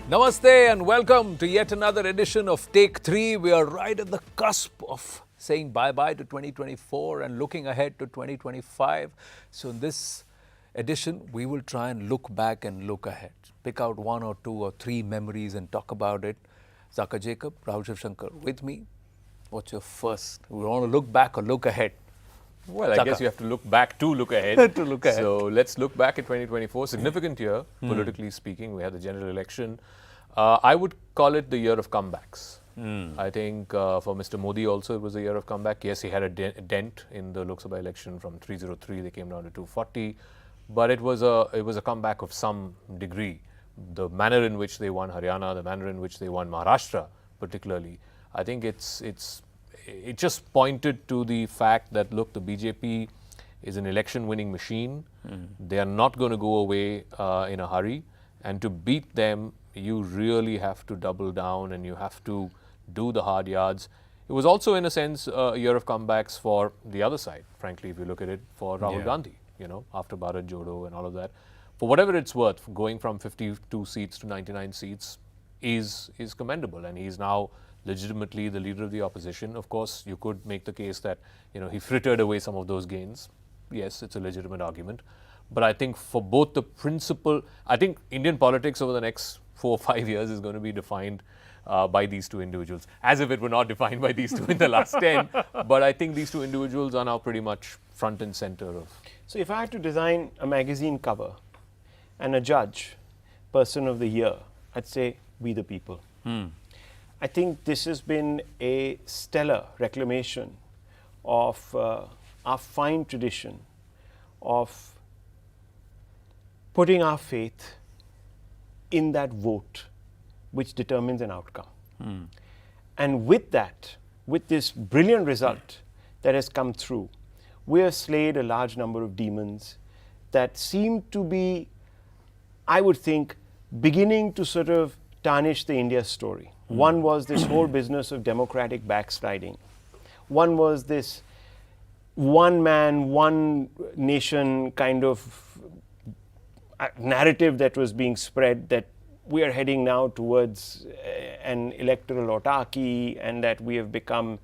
Namaste and welcome to yet another edition of Take 3. We are right at the cusp of saying bye-bye to 2024 and looking ahead to 2025. So in this edition, we will try and look back and look ahead. Pick out one or two or three memories and talk about it. Zaka Jacob, Rahul Shivshankar with me. What's your first? We want to look back or look ahead? Well, I guess you have to look back to look ahead. To look ahead. So let's look back at 2024. Significant year, politically speaking. We had the general election. I would call it the year of comebacks. I think for Mr. Modi also it was a year of comeback. Yes, he had a dent in the Lok Sabha election from 303. They came down to 240. But it was a comeback of some degree. The manner in which they won Haryana, the manner in which they won Maharashtra particularly, I think it just pointed to the fact that, look, the BJP is an election-winning machine. They are not going to go away in a hurry. And to beat them, you really have to double down and you have to do the hard yards. It was also, in a sense, a year of comebacks for the other side, frankly, if you look at it, for Rahul Gandhi, after Bharat Jodo and all of that. For whatever it's worth, going from 52 seats to 99 seats is commendable, and he's now legitimately the leader of the opposition. Of course, you could make the case that he frittered away some of those gains. Yes, it's a legitimate argument. But I think for both the principle, I think Indian politics over the next 4 or 5 years is going to be defined by these two individuals, as if it were not defined by these two in the last 10. But I think these two individuals are now pretty much front and center of. So if I had to design a magazine cover and a judge, person of the year, I'd say We the People. I think this has been a stellar reclamation of our fine tradition of putting our faith in that vote which determines an outcome. And with that, with this brilliant result that has come through, we have slayed a large number of demons that seem to be, I would think, beginning to sort of tarnish the India story. One was this whole business of democratic backsliding. One was this one man, one nation kind of narrative that was being spread, that we are heading now towards an electoral autarky, and that we have become,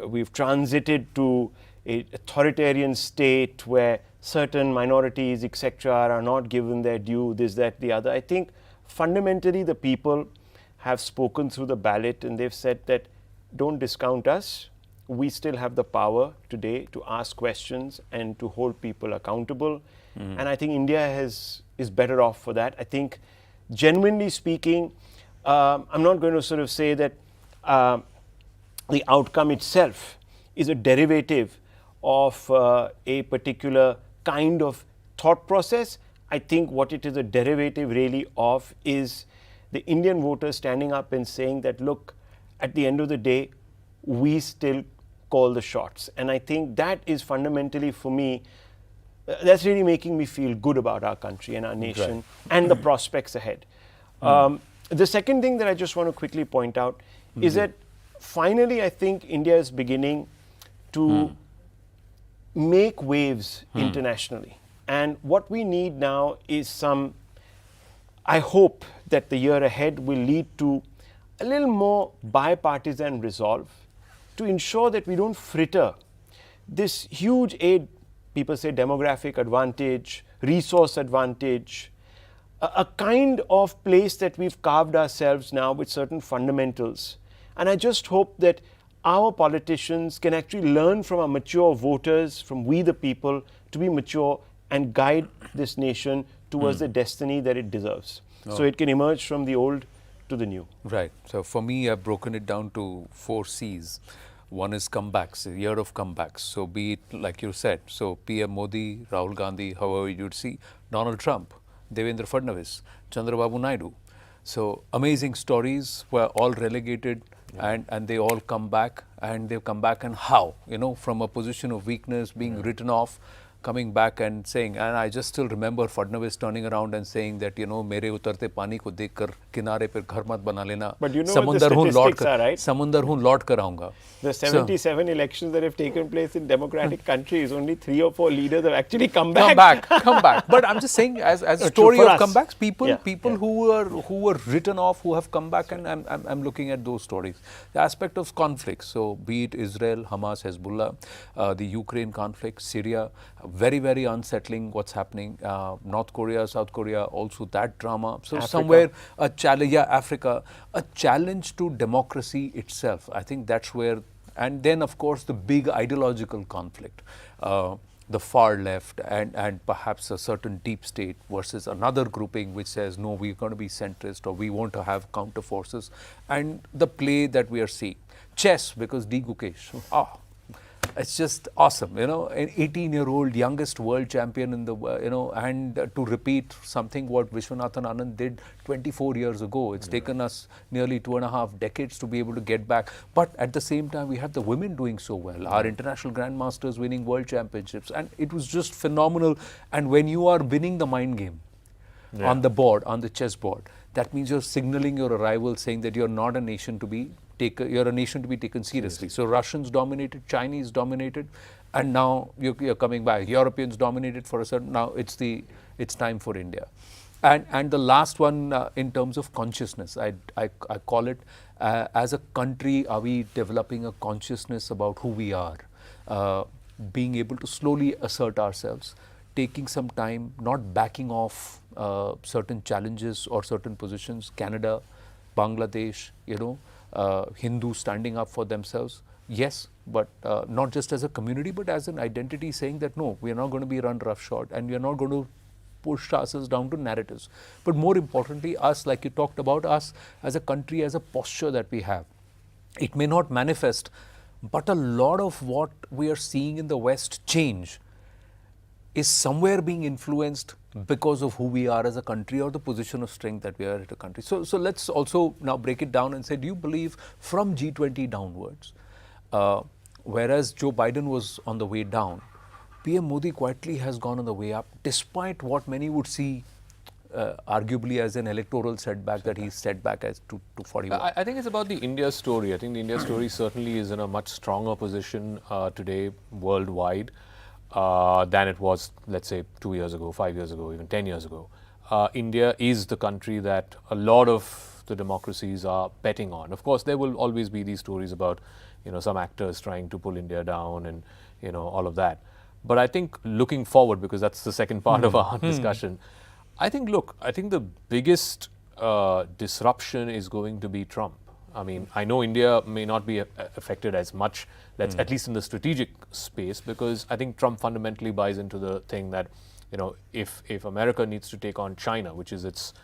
we've transited to an authoritarian state where certain minorities, etc., are not given their due, this, that, the other. I think fundamentally the people have spoken through the ballot, and they've said that don't discount us. We still have the power today to ask questions and to hold people accountable. And I think India is better off for that. I think, genuinely speaking, I'm not going to sort of say that the outcome itself is a derivative of a particular kind of thought process. I think what it is a derivative really of is the Indian voter standing up and saying that, look, at the end of the day, we still call the shots. And I think that is fundamentally, for me, that's really making me feel good about our country and our nation and the prospects ahead. The second thing that I just want to quickly point out is that finally I think India is beginning to make waves internationally. And what we need now is some, I hope that the year ahead will lead to a little more bipartisan resolve to ensure that we don't fritter this huge aid. People say demographic advantage, resource advantage, a kind of place that we've carved ourselves now with certain fundamentals. And I just hope that our politicians can actually learn from our mature voters, from we the people, to be mature and guide this nation towards the destiny that it deserves. So it can emerge from the old to the new. Right. So for me, I've broken it down to 4 C's. One is comebacks, a year of comebacks. So be it, like you said, so PM Modi, Rahul Gandhi, however you'd see, Donald Trump, Devendra Fadnavis, Chandrababu Naidu. So amazing stories were all relegated and they all come back, and they've come back, and how? From a position of weakness, being written off. coming back and saying, and I just still remember Fadnavis turning around and saying that, मेरे उतरते पानी को देखकर किनारे पर घर मत बना लेना. But you know what the statistics are, right? समुंदर हूँ लौट कर आऊँगा. The 77 elections that have taken place in democratic countries, only 3 or 4 leaders have actually come back. Come back. But I'm just saying, as a story of comebacks, people who were written off, who have come back, and I'm looking at those stories. The aspect of conflict, so be it Israel, Hamas, Hezbollah, the Ukraine conflict, Syria, very, very unsettling what's happening. North Korea, South Korea, also that drama. So Africa. Somewhere a challenge, Africa, a challenge to democracy itself. I think that's where, and then of course the big ideological conflict. The far left and perhaps a certain deep state versus another grouping which says, no, we're going to be centrist or we want to have counter forces, and the play that we are seeing. Chess, because D. Gukesh, it's just awesome, an 18-year-old youngest world champion in the, and to repeat something what Vishwanathan Anand did 24 years ago. It's taken us nearly 2.5 decades to be able to get back. But at the same time, we have the women doing so well. Our international grandmasters winning world championships. And it was just phenomenal. And when you are winning the mind game on the board, on the chessboard, that means you're signaling your arrival, saying that you're not a nation to be you're a nation to be taken seriously. So Russians dominated, Chinese dominated, and now you're coming back. Europeans dominated for a certain, now it's time for India. And the last one in terms of consciousness, I call it, as a country, are we developing a consciousness about who we are? Being able to slowly assert ourselves, taking some time, not backing off certain challenges or certain positions. Canada, Bangladesh, Hindus standing up for themselves, yes, but not just as a community, but as an identity, saying that no, we are not going to be run roughshod and we are not going to push ourselves down to narratives. But more importantly, us, like you talked about, us as a country, as a posture that we have. It may not manifest, but a lot of what we are seeing in the West change is somewhere being influenced because of who we are as a country or the position of strength that we are as a country. So let's also now break it down and say, do you believe from G20 downwards, whereas Joe Biden was on the way down, PM Modi quietly has gone on the way up, despite what many would see arguably as an electoral setback, that he's set back as to 41. I think it's about the India story. I think the India story certainly is in a much stronger position today worldwide than it was, let's say, 2 years ago, 5 years ago, even 10 years ago. India is the country that a lot of the democracies are betting on. Of course, there will always be these stories about, some actors trying to pull India down and, all of that. But I think looking forward, because that's the second part of our discussion, I think the biggest disruption is going to be Trump. I mean, I know India may not be affected as much, at least in the strategic space, because I think Trump fundamentally buys into the thing that, if America needs to take on China, which is its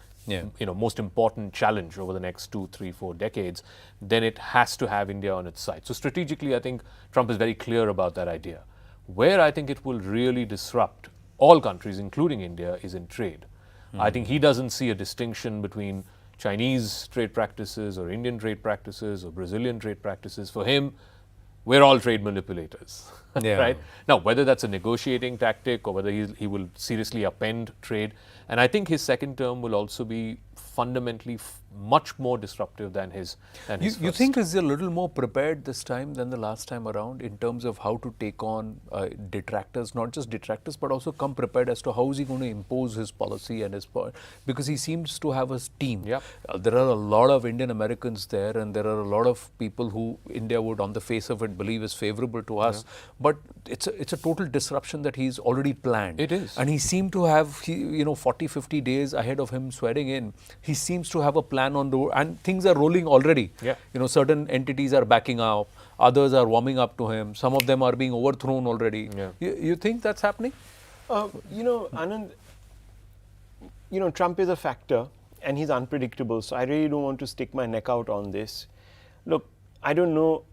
most important challenge over the next 2, 3, 4 decades, then it has to have India on its side. So strategically, I think Trump is very clear about that idea. Where I think it will really disrupt all countries, including India, is in trade. I think he doesn't see a distinction between Chinese trade practices or Indian trade practices or Brazilian trade practices. For him, we're all trade manipulators, right? Now, whether that's a negotiating tactic or whether he will seriously upend trade, and I think his second term will also be fundamentally much more disruptive than his first. You think he's a little more prepared this time than the last time around in terms of how to take on detractors, not just detractors, but also come prepared as to how is he going to impose his policy and his because he seems to have a team. There are a lot of Indian Americans there, and there are a lot of people who India would on the face of it believe is favorable to us, but it's a total disruption that he's already planned. It is. And he seemed to have 40-50 days ahead of him swearing in. He seems to have a plan on the, and things are rolling already. Certain entities are backing up, others are warming up to him, some of them are being overthrown already. You think that's happening? Anand, Trump is a factor and he's unpredictable, so I really don't want to stick my neck out on this. Look, I don't know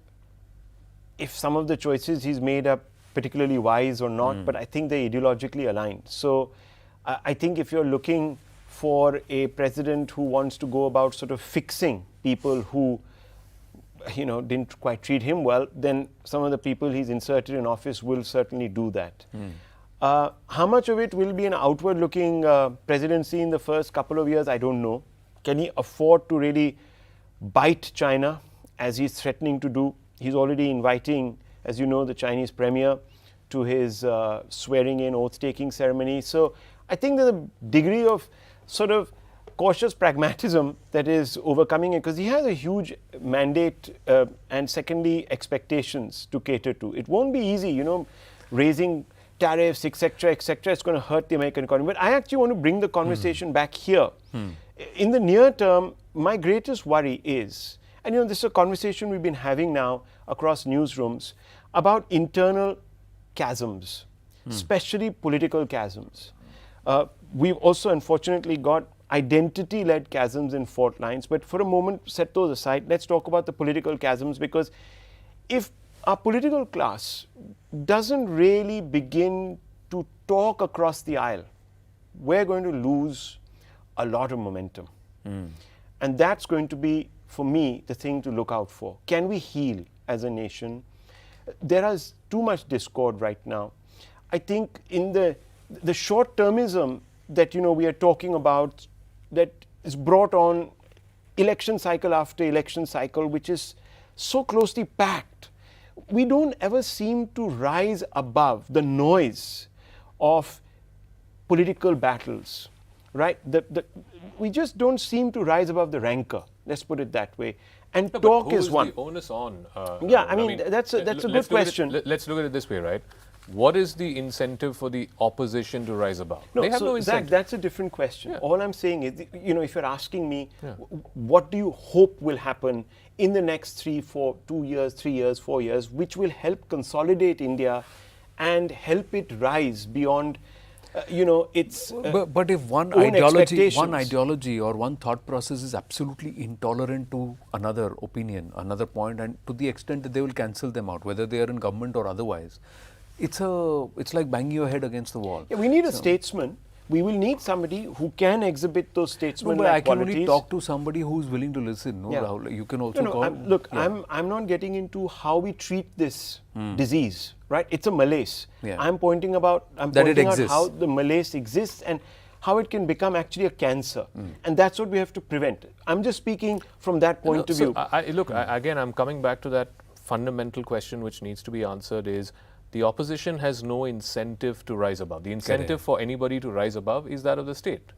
if some of the choices he's made are particularly wise or not, but I think they're ideologically aligned. So I think if you're looking for a president who wants to go about sort of fixing people who, didn't quite treat him well, then some of the people he's inserted in office will certainly do that. How much of it will be an outward-looking presidency in the first couple of years, I don't know. Can he afford to really bite China as he's threatening to do? He's already inviting, as you know, the Chinese premier to his swearing-in, oath-taking ceremony. So I think there's a degree of sort of cautious pragmatism that is overcoming it, because he has a huge mandate and secondly expectations to cater to. It won't be easy, you know, raising tariffs, etc., etc. It's going to hurt the American economy. But I actually want to bring the conversation back here. In the near term, my greatest worry is, and you know, this is a conversation we've been having now across newsrooms about internal chasms, especially political chasms. We've also unfortunately got identity-led chasms in fault lines. But for a moment, set those aside. Let's talk about the political chasms, because if our political class doesn't really begin to talk across the aisle, we're going to lose a lot of momentum. And that's going to be, for me, the thing to look out for. Can we heal as a nation? There is too much discord right now. I think in the short-termism that, you know, we are talking about, that is brought on election cycle after election cycle, which is so closely packed, we don't ever seem to rise above the noise of political battles, right? We just don't seem to rise above the rancor, let's put it that way. And No, talk but who is one. The onus on? Yeah, I mean, that's a good question. Let's look at it this way, right? What is the incentive for the opposition to rise above? No, they have so no incentive. Zach, that's a different question. Yeah. All I'm saying is, you know, if you're asking me, what do you hope will happen in the next 2 years, 3 years, 4 years, which will help consolidate India and help it rise beyond, you know, its But if one own ideology or one thought process is absolutely intolerant to another opinion, another point, and to the extent that they will cancel them out, whether they are in government or otherwise, it's like banging your head against the wall. Yeah, we need a statesman. We will need somebody who can exhibit those statesman-like but I can qualities. only talk to somebody who is willing to listen. No, Yeah. Rahul, you can also call. I'm not getting into how we treat this disease, right? It's a malaise. Yeah. I'm pointing out how the malaise exists and how it can become actually a cancer. And that's what we have to prevent. I'm just speaking from that point of view. Again, I'm coming back to that fundamental question which needs to be answered is, the opposition has no incentive to rise above. The incentive for anybody to rise above is that of the state.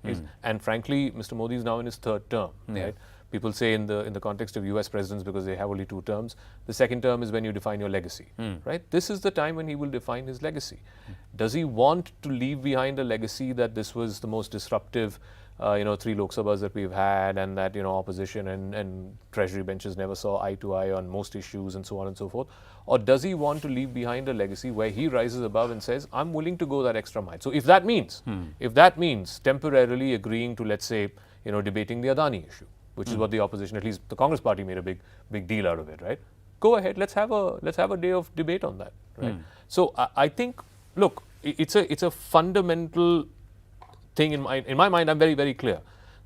And frankly, Mr. Modi is now in his third term. Right? People say in the context of US presidents, because they have only 2 terms, the second term is when you define your legacy. Right? This is the time when he will define his legacy. Does he want to leave behind a legacy that this was the most disruptive 3 Lok Sabhas that we've had, and that, you know, opposition and treasury benches never saw eye to eye on most issues and so on and so forth? Or does he want to leave behind a legacy where he rises above and says, I'm willing to go that extra mile? So if that means temporarily agreeing to, let's say, you know, debating the Adani issue, which is what the opposition, at least the Congress party, made a big deal out of it, right? Go ahead, let's have a day of debate on that, right? So I think, look, it's a fundamental thing in my mind. I'm very, very clear.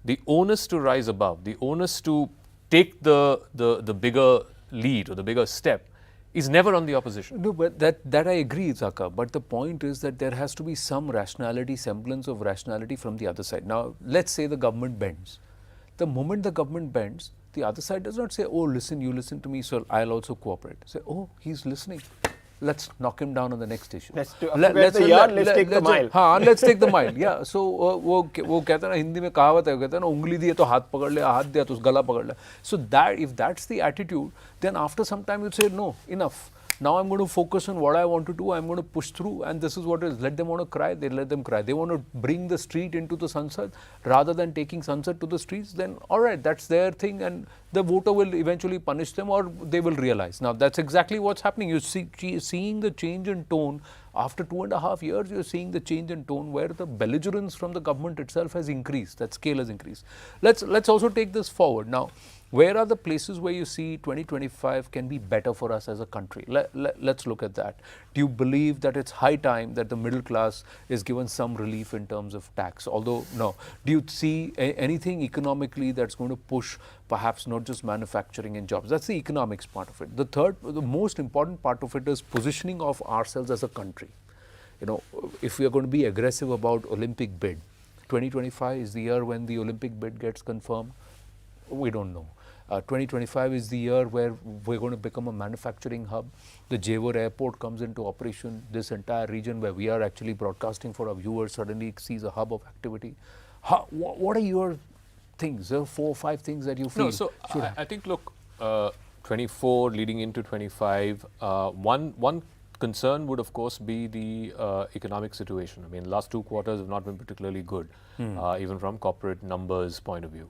The onus to rise above, the onus to take the bigger lead or the bigger step is never on the opposition. No, but that I agree, Zaka. But the point is that there has to be some rationality, semblance of rationality from the other side. Now, let's say the government bends. The moment the government bends, the other side does not say, oh, listen, you listen to me, so I'll also cooperate. Say, oh, he's listening. Let's knock him down on the next issue. Let's take the mile. हाँ, let's take the mile. Yeah. So वो कहता है ना, हिंदी में कहावत है, कहता है ना, उंगली दिए तो हाथ पकड़ ले, हाथ दिया तो गला पकड़ ले. So that, if that's the attitude, then after some time you say, no, enough. Now I'm going to focus on what I want to do. I'm going to push through, and this is what it is. Let them want to cry, they let them cry. They want to bring the street into the sunset rather than taking sunset to the streets. Then all right, that's their thing, and the voter will eventually punish them, or they will realize. Now that's exactly what's happening. You seeing the change in tone after 2.5 years. You're seeing the change in tone where the belligerence from the government itself has increased. That scale has increased. Let's also take this forward now. Where are the places where you see 2025 can be better for us as a country? Let's look at that. Do you believe that it's high time that the middle class is given some relief in terms of tax? Although, no. Do you see anything economically that's going to push perhaps not just manufacturing and jobs? That's the economics part of it. The most important part of it is positioning of ourselves as a country. if we are going to be aggressive about Olympic bid, 2025 is the year when the Olympic bid gets confirmed. We don't know. 2025 is the year where we're going to become a manufacturing hub. The Jewar airport comes into operation. This entire region where we are actually broadcasting for our viewers suddenly sees a hub of activity. What are your things? There are 4 or 5 things that you feel. No, so I think, look, 24 leading into 25, one concern would of course be the economic situation. I mean, the last 2 quarters have not been particularly good, even from corporate numbers point of view.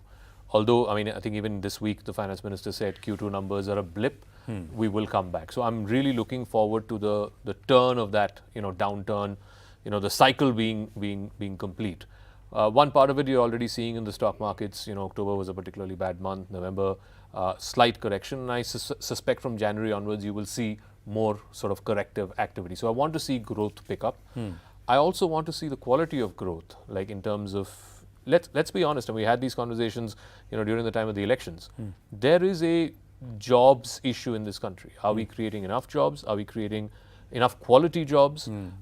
Although, I mean, I think even this week the finance minister said Q2 numbers are a blip, we will come back. So I'm really looking forward to the turn of that, downturn, the cycle being complete. One part of it you're already seeing in the stock markets. October was a particularly bad month. November, slight correction. And I suspect from January onwards you will see more sort of corrective activity. So I want to see growth pick up. I also want to see the quality of growth, like in terms of, let's be honest, and we had these conversations, during the time of the elections. There is a jobs issue in this country. Are we creating enough jobs? Are we creating enough quality jobs? And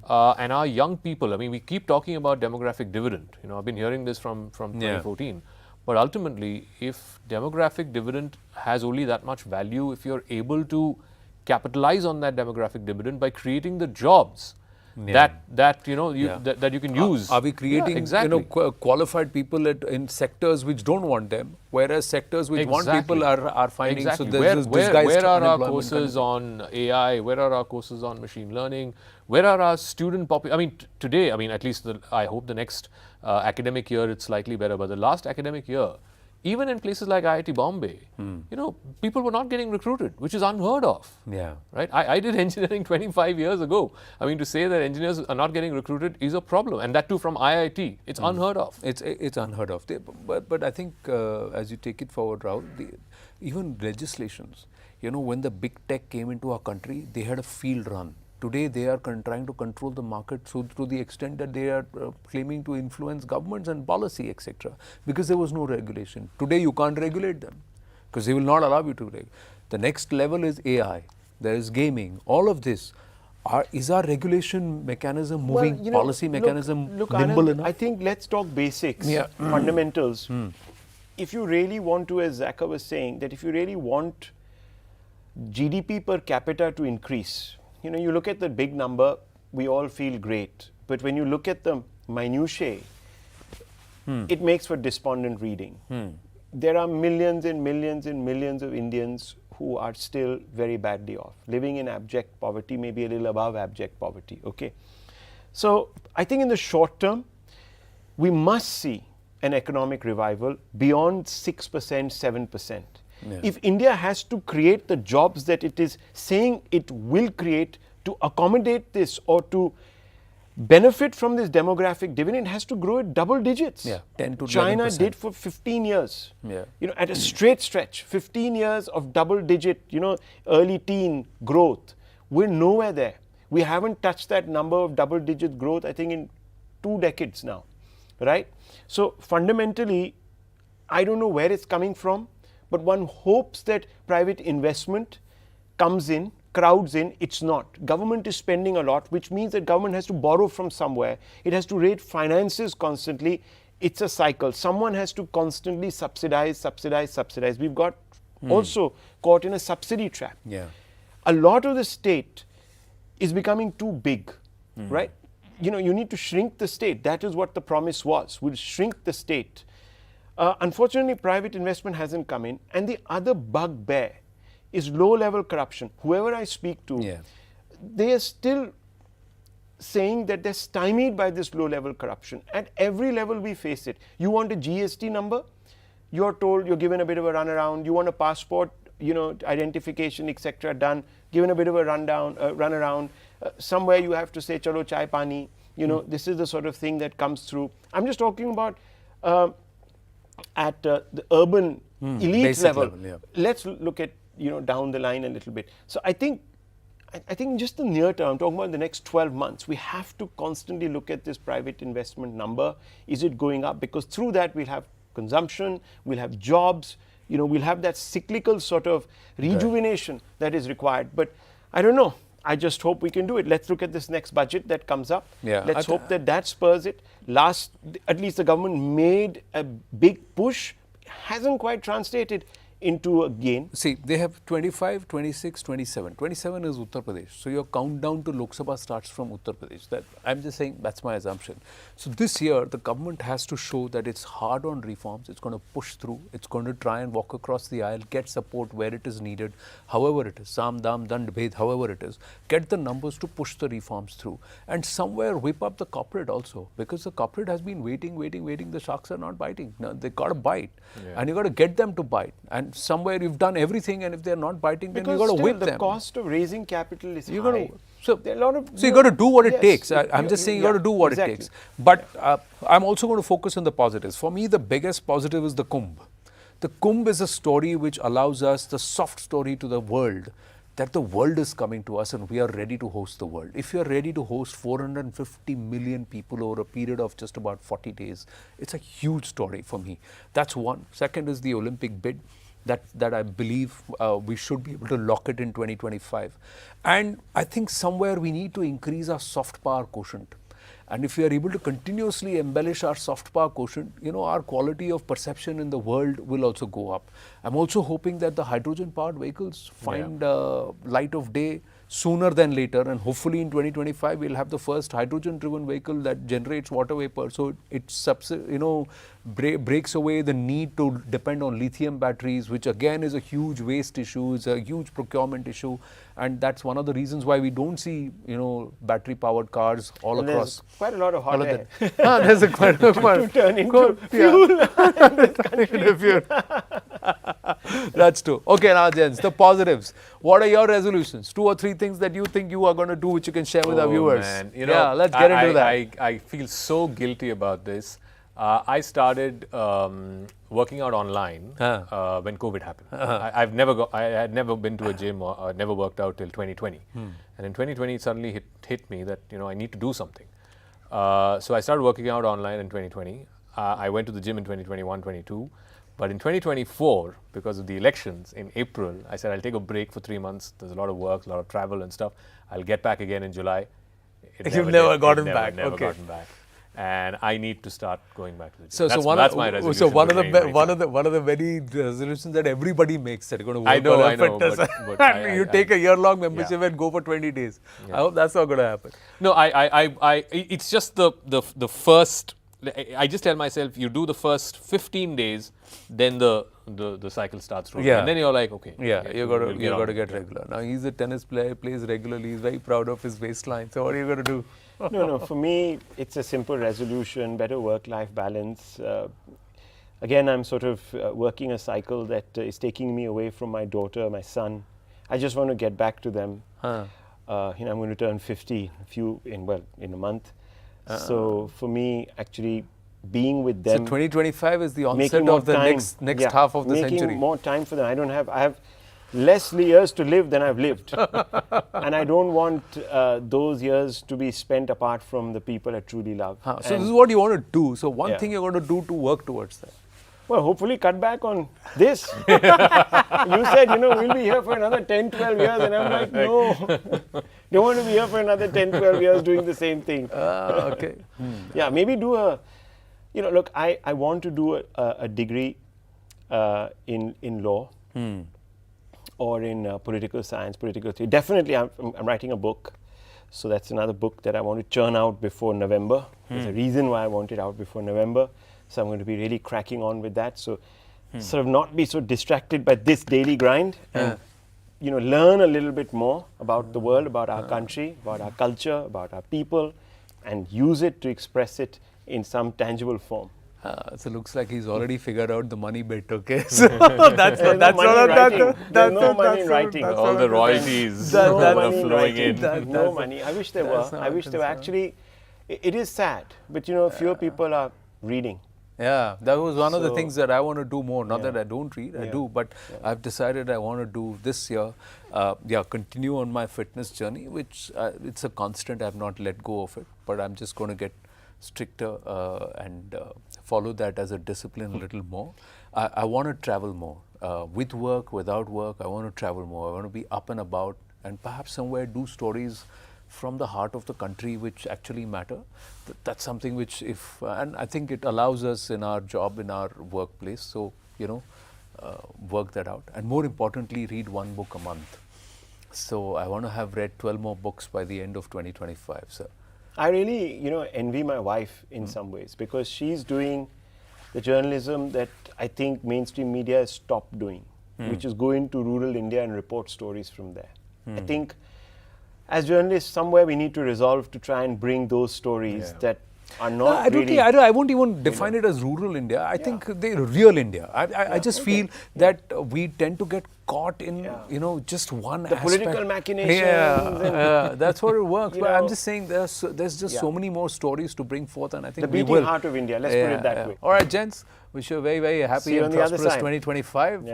our young people, I mean, we keep talking about demographic dividend. I've been hearing this from 2014. But ultimately, if demographic dividend has only that much value, if you're able to capitalize on that demographic dividend by creating the jobs that you can use. Are we creating qualified people in sectors which don't want them, whereas sectors which want people are finding? Exactly. So there's where are our courses on AI? Where are our courses on machine learning? Where are our student population? I mean, today, at least I hope the next academic year it's slightly better, but the last academic year, even in places like IIT Bombay, people were not getting recruited, which is unheard of. Yeah. Right? I did engineering 25 years ago. I mean, to say that engineers are not getting recruited is a problem, and that too from IIT. It's unheard of. It's unheard of. But I think as you take it forward, Rahul, even legislations, when the big tech came into our country, they had a field run. Today, they are trying to control the market to the extent that they are claiming to influence governments and policy, etc. Because there was no regulation. Today, you can't regulate them because they will not allow you to regulate. The next level is AI. There is gaming. All of this. Is our regulation mechanism moving, policy mechanism nimble enough? I think let's talk basics, fundamentals. If you really want to, as Zaka was saying, that if you really want GDP per capita to increase, you look at the big number, we all feel great. But when you look at the minutiae, it makes for despondent reading. There are millions and millions and millions of Indians who are still very badly off, living in abject poverty, maybe a little above abject poverty. Okay, so I think in the short term, we must see an economic revival beyond 6%, 7%. Yeah. If India has to create the jobs that it is saying it will create to accommodate this or to benefit from this demographic dividend, it has to grow at double digits. 10 to 11%. China did for 15 years. At a straight stretch, 15 years of double digit, early teen growth. We're nowhere there. We haven't touched that number of double digit growth, I think, in 2 decades now, right? So fundamentally, I don't know where it's coming from, but one hopes that private investment comes in, crowds in. It's not. Government is spending a lot, which means that government has to borrow from somewhere. It has to raise finances constantly. It's a cycle. Someone has to constantly subsidize. We've got also caught in a subsidy trap. A lot of the state is becoming too big, right? You need to shrink the state. That is what the promise was. We'll shrink the state. Unfortunately, private investment hasn't come in. And the other bugbear is low-level corruption. Whoever I speak to, they are still saying that they're stymied by this low-level corruption. At every level, we face it. You want a GST number? You're told, you're given a bit of a runaround. You want a passport, identification, etc. done, given a bit of a runaround. Somewhere you have to say, chalo chai pani. This is the sort of thing that comes through. I'm just talking about at the urban elite level. Let's look at down the line a little bit. So I think in just the near term, I'm talking about the next 12 months, we have to constantly look at this private investment number. Is it going up? Because through that we'll have consumption, we'll have jobs, we'll have that cyclical sort of rejuvenation that is required. But I don't know. I just hope we can do it. Let's look at this next budget that comes up. Yeah. Let's hope that spurs it. At least the government made a big push, hasn't quite translated into a gain. See, they have 25, 26, 27. 27 is Uttar Pradesh. So your countdown to Lok Sabha starts from Uttar Pradesh. I'm just saying that's my assumption. So this year, the government has to show that it's hard on reforms. It's going to push through. It's going to try and walk across the aisle, get support where it is needed, however it is. Sam, Dam, Dand, Bhed, however it is. Get the numbers to push the reforms through. And somewhere whip up the corporate also. Because the corporate has been waiting. The sharks are not biting. No, they got to bite. Yeah. And you got to get them to bite. And somewhere you've done everything, and if they're not biting, then you got to whip them. The cost of raising capital is high. So you got to do what it takes. I'm just saying you got to do what it takes. But I'm also going to focus on the positives. For me, the biggest positive is the Kumbh. The Kumbh is a story which allows us, the soft story to the world, that the world is coming to us and we are ready to host the world. If you're ready to host 450 million people over a period of just about 40 days, it's a huge story for me. That's one. Second is the Olympic bid. That I believe we should be able to lock it in 2025. And I think somewhere we need to increase our soft power quotient. And if we are able to continuously embellish our soft power quotient, our quality of perception in the world will also go up. I'm also hoping that the hydrogen powered vehicles find light of day sooner than later, and hopefully in 2025 we'll have the first hydrogen driven vehicle that generates water vapor, so it breaks away the need to depend on lithium batteries, which again is a huge waste issue, it's a huge procurement issue, and that's one of the reasons why we don't see battery powered cars all and across. There's quite a lot of hot air There's a quite to turn into fuel. That's true. Okay, now gents, the positives. What are your resolutions? 2 or 3 things that you think you are going to do which you can share with our viewers. Man. Let's get into that. I feel so guilty about this. I started working out online when COVID happened. I had never been to a gym or never worked out till 2020. And in 2020 it suddenly hit me that I need to do something. So I started working out online in 2020. I went to the gym in 2021, 22. But in 2024, because of the elections in April, I said I'll take a break for 3 months. There's a lot of work, a lot of travel and stuff. I'll get back again in July. You've never gotten back. Never gotten back. And I need to start going back to the gym. That's my resolution. So one of the many resolutions that everybody makes that are going to work on fitness. But you take a year-long membership and go for 20 days. Yeah. I hope that's not going to happen. No, it's just the first. I just tell myself, you do the first 15 days, then the cycle starts rolling. Yeah. And then you're like, okay. Yeah, you got to get regular. Now he's a tennis player, plays regularly, he's very proud of his waistline. So what are you going to do? No, for me, it's a simple resolution, better work-life balance. Again, I'm sort of working a cycle that is taking me away from my daughter, my son. I just want to get back to them. I'm going to turn 50 in a month. So for me, actually being with them. So 2025 is the onset of the next half of the century. Making more time for them. I have less years to live than I've lived. And I don't want those years to be spent apart from the people I truly love. So this is what you want to do. So one thing you're going to do to work towards that. Well, hopefully cut back on this. You said, we'll be here for another 10, 12 years. And I'm like, no. Don't want to be here for another 10, 12 years doing the same thing. Okay. Yeah, maybe do look, I want to do a degree in law or in political science, political theory. Definitely, I'm writing a book. So that's another book that I want to churn out before November. There's a reason why I want it out before November. So I'm going to be really cracking on with that. So sort of not be so distracted by this daily grind and learn a little bit more about the world, about our country, about our culture, about our people, and use it to express it in some tangible form. So looks like he's already figured out the money bit. Okay, so that's no money in writing. All the royalties are flowing in. No money. I wish there were. I wish there were. Actually, it is sad, but fewer people are reading. Yeah, that was one of the things that I want to do more. Not that I don't read, I do, but I've decided I want to do this year, continue on my fitness journey, which it's a constant. I've not let go of it, but I'm just going to get stricter and follow that as a discipline a little more. I want to travel more. With work, without work, I want to travel more. I want to be up and about and perhaps somewhere do stories from the heart of the country which actually matter. That's something which and I think it allows us in our job, in our workplace. So, work that out. And more importantly, read one book a month. So I want to have read 12 more books by the end of 2025, sir. I really, envy my wife in some ways, because she's doing the journalism that I think mainstream media has stopped doing, which is go into rural India and report stories from there. I think as journalists, somewhere we need to resolve to try and bring those stories that are not really... I won't even define it as rural India. I think the real India. I just feel that we tend to get caught in, just one aspect. Political machinations. That's what it works. But I'm just saying there's just so many more stories to bring forth, and I think the beating heart of India, let's put it that way. All right, gents. Wish you a very, very happy and prosperous 2025.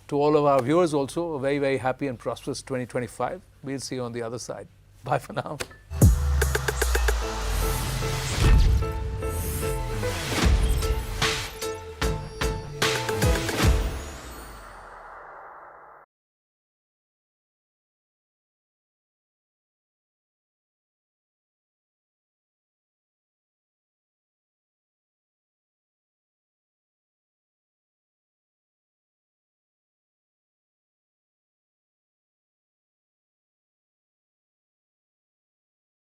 To all of our viewers also, a very, very happy and prosperous 2025. We'll see you on the other side. Bye for now.